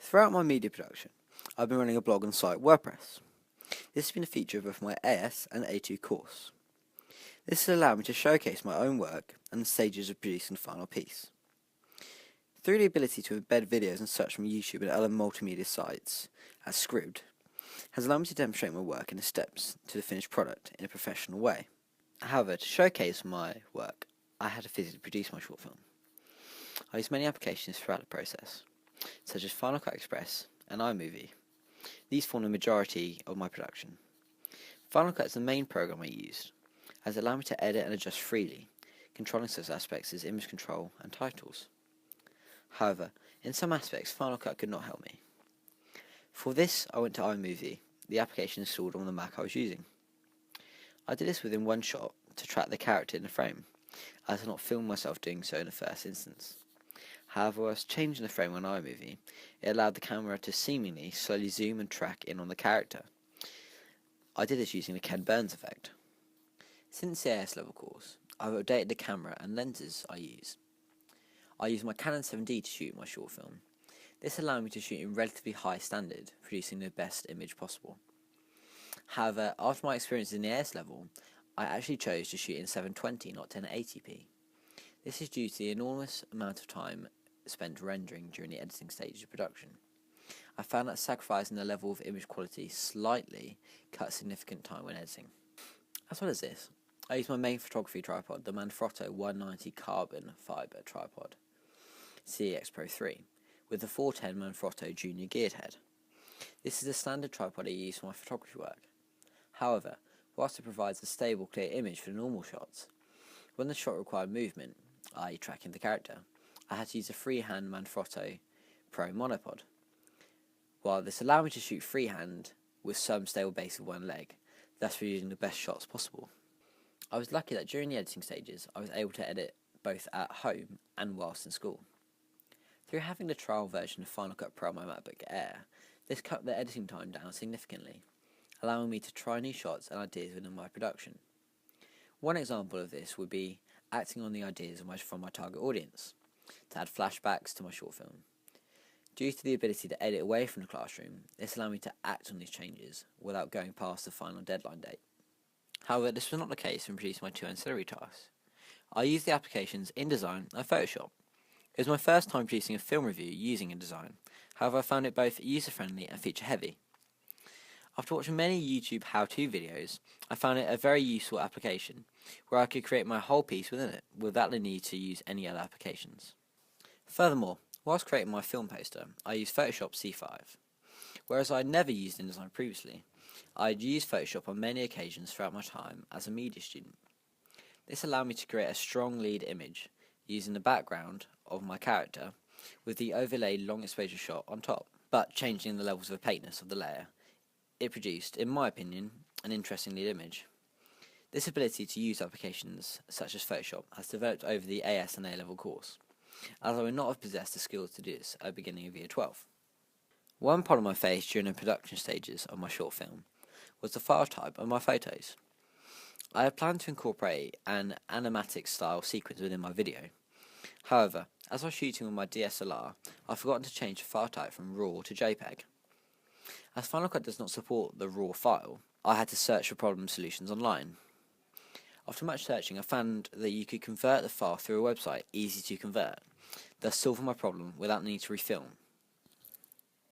Throughout my media production, I've been running a blog and site WordPress. This has been a feature of both my AS and A2 course. This has allowed me to showcase my own work and the stages of producing the final piece. Through the ability to embed videos and such from YouTube and other multimedia sites, as Scribd, has allowed me to demonstrate my work in the steps to the finished product in a professional way. However, to showcase my work, I had to physically produce my short film. I used many applications throughout the process, such as Final Cut Express and iMovie. These form the majority of my production. Final Cut is the main program I used, as it allowed me to edit and adjust freely, controlling such aspects as image control and titles. However, in some aspects, Final Cut could not help me. For this, I went to iMovie, the application installed on the Mac I was using. I did this within one shot to track the character in the frame, as I had not filmed myself doing so in the first instance. However, whilst changing the frame on iMovie, it allowed the camera to seemingly slowly zoom and track in on the character. I did this using the Ken Burns effect. Since the AS level course, I've updated the camera and lenses I use. I use my Canon 7D to shoot my short film. This allowed me to shoot in relatively high standard, producing the best image possible. However, after my experience in the AS level, I actually chose to shoot in 720, not 1080p. This is due to the enormous amount of time spent rendering during the editing stage of production. I found that sacrificing the level of image quality slightly cut significant time when editing. As well as this, I use my main photography tripod, the Manfrotto 190 carbon fibre tripod, CEX Pro 3, with the 410 Manfrotto Junior geared head. This is the standard tripod I use for my photography work. However, whilst it provides a stable, clear image for the normal shots, when the shot required movement, i.e. tracking the character, I had to use a freehand Manfrotto Pro monopod. While this allowed me to shoot freehand with some stable base of one leg, thus producing the best shots possible. I was lucky that during the editing stages, I was able to edit both at home and whilst in school. Through having the trial version of Final Cut Pro on my MacBook Air, this cut the editing time down significantly, allowing me to try new shots and ideas within my production. One example of this would be acting on the ideas from my target audience, to add flashbacks to my short film. Due to the ability to edit away from the classroom, this allowed me to act on these changes without going past the final deadline date. However, this was not the case when producing my two ancillary tasks. I used the applications InDesign and Photoshop. It was my first time producing a film review using InDesign, however I found it both user-friendly and feature-heavy. After watching many YouTube how-to videos, I found it a very useful application, where I could create my whole piece within it, without the need to use any other applications. Furthermore, whilst creating my film poster, I used Photoshop C5. Whereas I had never used InDesign previously, I had used Photoshop on many occasions throughout my time as a media student. This allowed me to create a strong lead image, using the background of my character, with the overlaid long exposure shot on top, but changing the levels of opaqueness of the layer. It produced, in my opinion, an interesting lead image. This ability to use applications such as Photoshop has developed over the AS and A-level course, as I would not have possessed the skills to do this at the beginning of Year 12. One problem I faced during the production stages of my short film was the file type of my photos. I had planned to incorporate an animatic style sequence within my video. However, as I was shooting with my DSLR, I'd forgotten to change the file type from RAW to JPEG. As Final Cut does not support the RAW file, I had to search for problem solutions online. After much searching, I found that you could convert the file through a website, Easy to Convert, thus solving my problem without the need to refilm.